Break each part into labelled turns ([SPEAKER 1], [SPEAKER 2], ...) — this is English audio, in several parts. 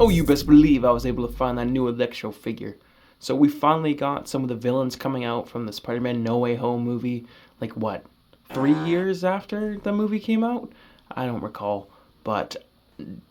[SPEAKER 1] Oh, you best believe I was able to find that new Electro figure. So we finally got some of the villains coming out from the Spider-Man No Way Home movie. Like what, 3 years after the movie came out? I don't recall, but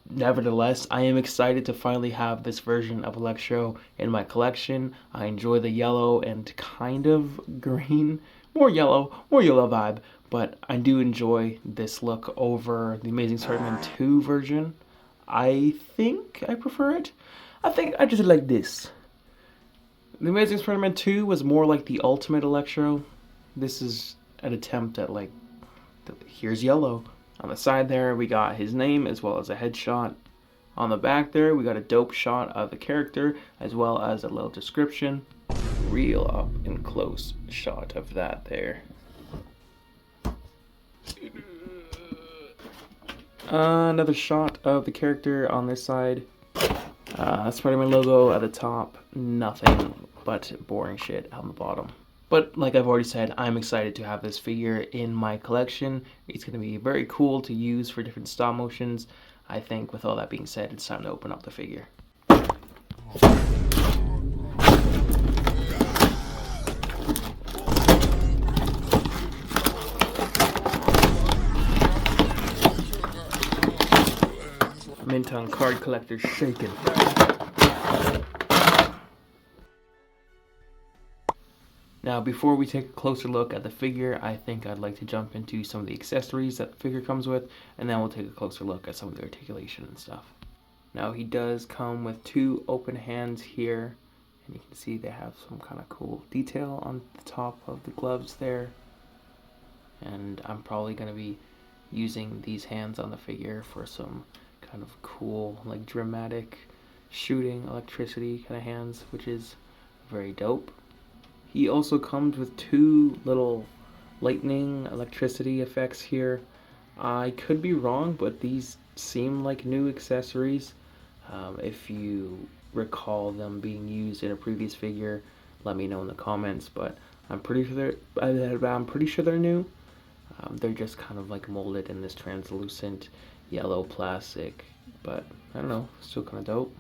[SPEAKER 1] nevertheless, I am excited to finally have this version of Electro in my collection. I enjoy the yellow and kind of green, more yellow vibe, but I do enjoy this look over the Amazing Spider-Man 2 version. I think I prefer it. I think I just like this. The Amazing Spider-Man 2 was more like the ultimate Electro. This is an attempt at like, here's yellow. On the side there, we got his name as well as a headshot. On the back there, we got a dope shot of the character as well as a little description. Real up and close shot of that there. Another shot of the character on this side. Spider-Man logo at the top. Nothing but boring shit on the bottom. But like I've already said, I'm excited to have this figure in my collection. It's going to be very cool to use for different stop motions. I think with all that being said, it's time to open up the figure. Minton card collector shaking. Now, before we take a closer look at the figure, I think I'd like to jump into some of the accessories that the figure comes with, and then we'll take a closer look at some of the articulation and stuff. Now, he does come with two open hands here, and you can see they have some kind of cool detail on the top of the gloves there. And I'm probably going to be using these hands on the figure for some kind of cool, like dramatic shooting electricity kind of hands, which is very dope. He also comes with two little lightning electricity effects here. I could be wrong, but these seem like new accessories. If you recall them being used in a previous figure, let me know in the comments. But I'm pretty sure they're new. They're just kind of like molded in this translucent yellow plastic, but I don't know, still kind of dope.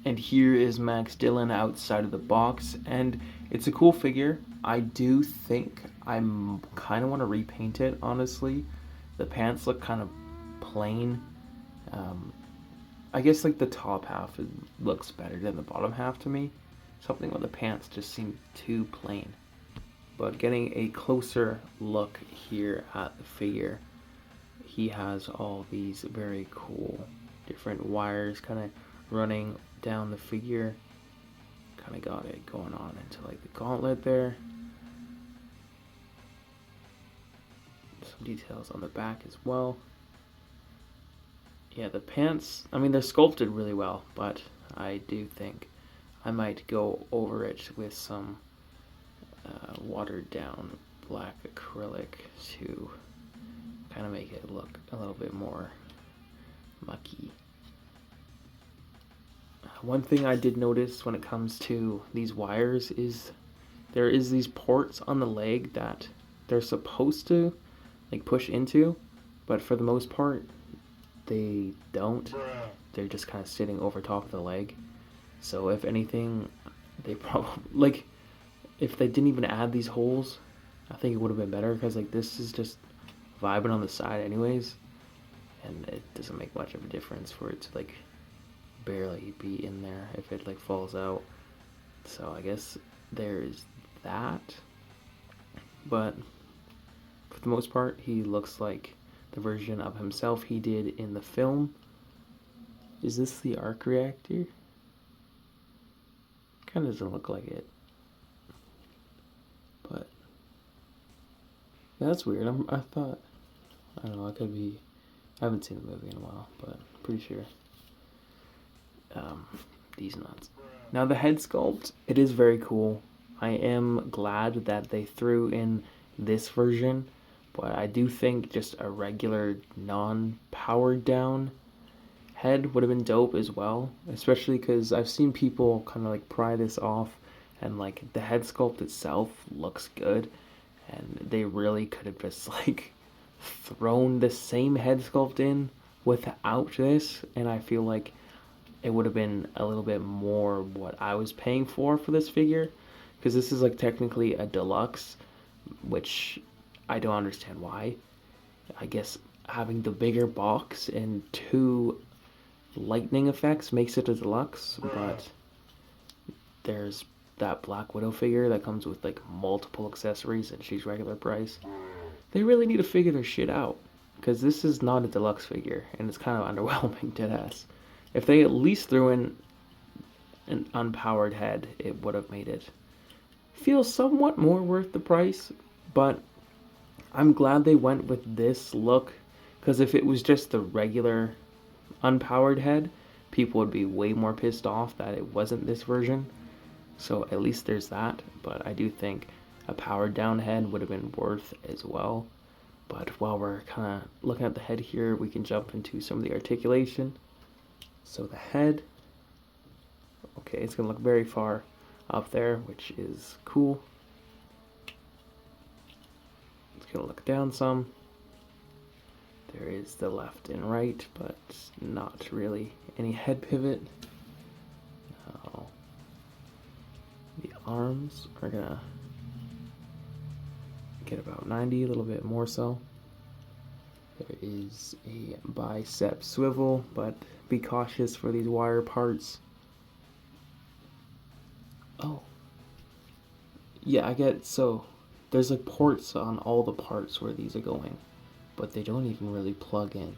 [SPEAKER 1] And here is Max Dillon outside of the box, and it's a cool figure. I do think I'm kind of want to repaint it, honestly. The pants look kind of plain. I guess like the top half looks better than the bottom half to me. Something with the pants just seem too plain. But getting a closer look here at the figure, he has all these very cool different wires kind of running down the figure. Kind of got it going on into like the gauntlet there. Some details on the back as well. Yeah, the pants, I mean, they're sculpted really well, but I do think I might go over it with some watered down black acrylic to kind of make it look a little bit more mucky. One thing I did notice when it comes to these wires is there is these ports on the leg that they're supposed to like push into, but for the most part they don't. They're just kind of sitting over top of the leg. So if anything, they probably like, if they didn't even add these holes, I think it would have been better, because like this is just vibing on the side anyways, and it doesn't make much of a difference for it to like barely be in there if it like falls out. So I guess there's that, but for the most part he looks like the version of himself he did in the film. Is this the arc reactor? Kind of doesn't look like it, but yeah, that's weird. I thought, I don't know, I could be, I haven't seen the movie in a while, but I'm pretty sure. These nuts. Now the head sculpt, it is very cool. I am glad that they threw in this version, but I do think just a regular non-powered down head would have been dope as well, especially because I've seen people kind of like pry this off, and like the head sculpt itself looks good, and they really could have just like thrown the same head sculpt in without this, and I feel like it would have been a little bit more what I was paying for this figure, because this is like technically a deluxe, which I don't understand why. I guess having the bigger box and 2 lightning effects makes it a deluxe, but there's that Black Widow figure that comes with like multiple accessories and she's regular price. They really need to figure their shit out, because this is not a deluxe figure and it's kind of underwhelming, deadass. If they at least threw in an unpowered head, it would have made it feel somewhat more worth the price. But I'm glad they went with this look, because if it was just the regular unpowered head, people would be way more pissed off that it wasn't this version. So at least there's that. But I do think a powered down head would have been worth as well. But while we're kind of looking at the head here, we can jump into some of the articulation. So the head, okay, it's going to look very far up there, which is cool. It's going to look down some. There is the left and right, but not really any head pivot. Now, the arms are going to get about 90, a little bit more so. There is a bicep swivel, but be cautious for these wire parts. Oh. Yeah, I get, so there's like ports on all the parts where these are going, but they don't even really plug in.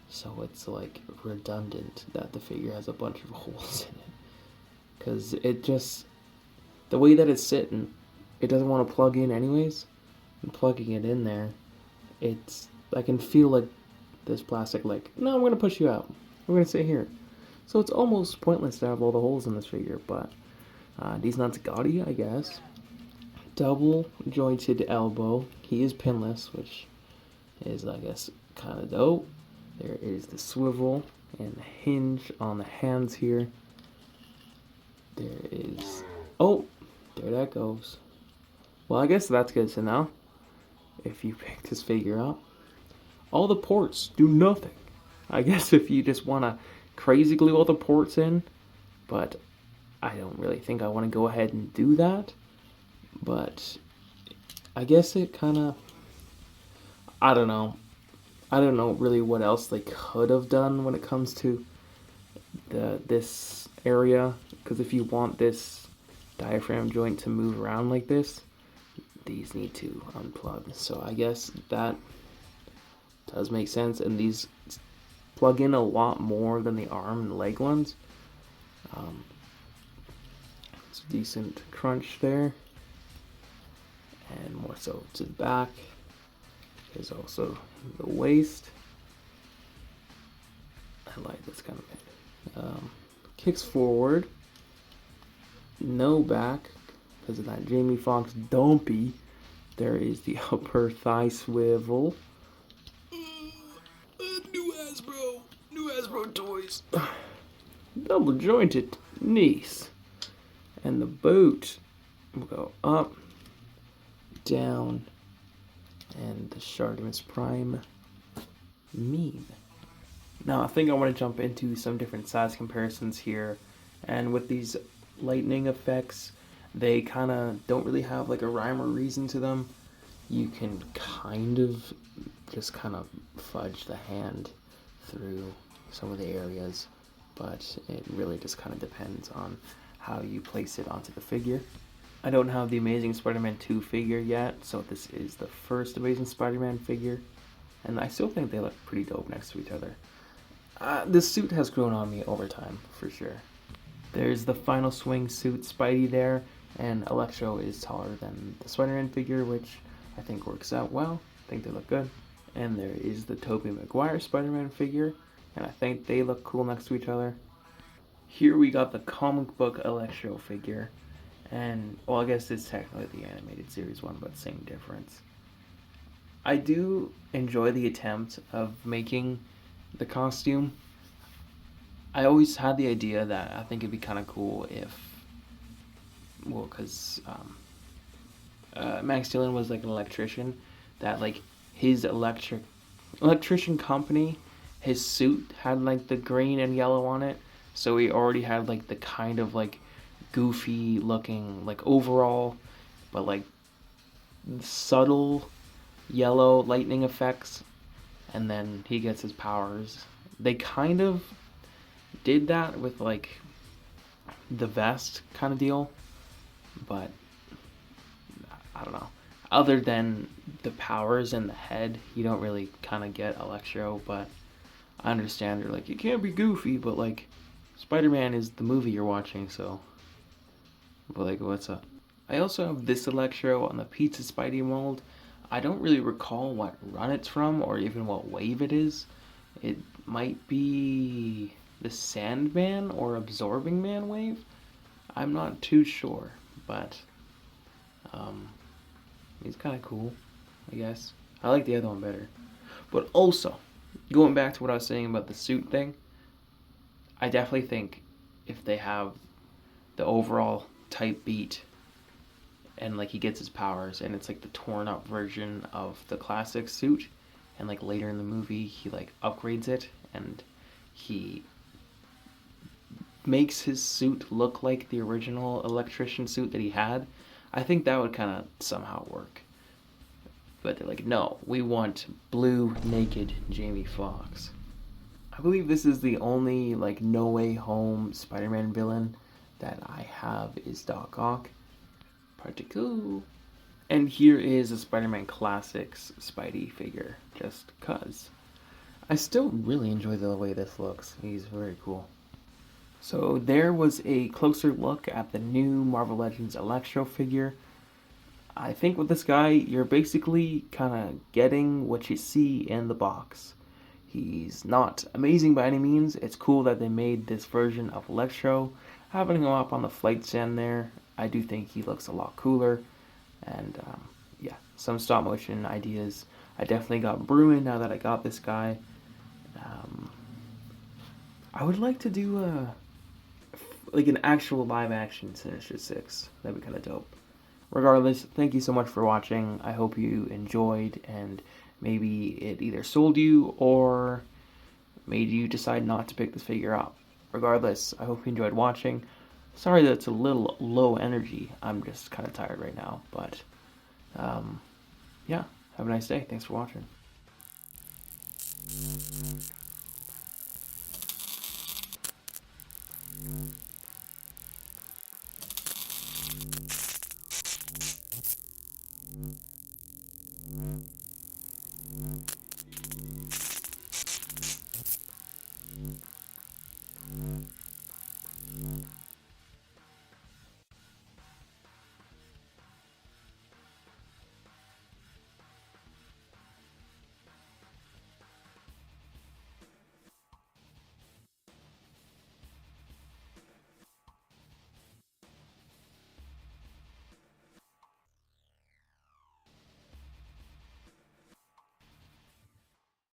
[SPEAKER 1] So it's like redundant that the figure has a bunch of holes in it. Because it just, the way that it's sitting, it doesn't want to plug in anyways. And plugging it in there, it's, I can feel like this plastic like, no, I'm going to push you out. We're going to sit here. So it's almost pointless to have all the holes in this figure, but these nuts gaudy, I guess. Double jointed elbow. He is pinless, which is, I guess, kind of dope. There is the swivel and the hinge on the hands here. There is, oh, there that goes. Well, I guess that's good to know. If you pick this figure up, all the ports do nothing. I guess if you just want to crazy glue all the ports in, but I don't really think I want to go ahead and do that. But I guess it kind of, I don't know really what else they could have done when it comes to this area, because if you want this diaphragm joint to move around like this, these need to unplug. So I guess that does make sense, and these plug in a lot more than the arm and leg ones. It's a decent crunch there, and more so to the back. There's also the waist. I like this kind of head. Kicks forward, no back because of that Jamie Foxx dumpy. There is the upper thigh swivel. New Hasbro toys. Double jointed knees. And the boot will go up, down, and the Shardimus Prime mean. Now I think I want to jump into some different size comparisons here, and with these lightning effects, they kind of don't really have like a rhyme or reason to them. You can kind of just kind of fudge the hand through some of the areas, but it really just kind of depends on how you place it onto the figure. I don't have the Amazing Spider-Man 2 figure yet, so this is the first Amazing Spider-Man figure, and I still think they look pretty dope next to each other. This suit has grown on me over time, for sure. There's the Final Swing suit Spidey there, and Electro is taller than the Spider-Man figure, which I think works out well. I think they look good. And there is the Tobey Maguire Spider-Man figure, and I think they look cool next to each other. Here we got the comic book Electro figure, and, well, I guess it's technically the animated series one, but same difference. I do enjoy the attempt of making the costume. I always had the idea that I think it'd be kind of cool if, well, because Max Dillon was like an electrician, that like his electrician company, his suit had like the green and yellow on it, So he already had like the kind of like goofy looking like overall, but like subtle yellow lightning effects, and then he gets his powers. They kind of did that with like the vest kind of deal, but I don't know. Other than the powers in the head, you don't really kind of get Electro, but I understand they're like, you can't be goofy, but like, Spider-Man is the movie you're watching, so. But like, what's up? I also have this Electro on the Pizza Spidey mold. I don't really recall what run it's from or even what wave it is. It might be the Sandman or Absorbing Man wave. I'm not too sure, but um, he's kind of cool, I guess. I like the other one better. But also, going back to what I was saying about the suit thing, I definitely think if they have the overall type beat and like he gets his powers and it's like the torn up version of the classic suit, and like later in the movie he like upgrades it and he makes his suit look like the original electrician suit that he had, I think that would kind of somehow work. But they're like, no, we want blue naked Jamie Foxx. I believe this is the only like No Way Home Spider-Man villain that I have is Doc Ock. Pretty cool. And here is a Spider-Man Classics Spidey figure, just cuz. I still really enjoy the way this looks. He's very cool. So there was a closer look at the new Marvel Legends Electro figure. I think with this guy, you're basically kind of getting what you see in the box. He's not amazing by any means. It's cool that they made this version of Electro. Having him up on the flight stand there, I do think he looks a lot cooler. And yeah, some stop motion ideas. I definitely got brewing now that I got this guy. I would like to do like an actual live action Sinister Six. That'd be kind of dope. Regardless, thank you so much for watching. I hope you enjoyed and maybe it either sold you or made you decide not to pick this figure up. Regardless, I hope you enjoyed watching. Sorry that it's a little low energy. I'm just kind of tired right now, but yeah, have a nice day. Thanks for watching.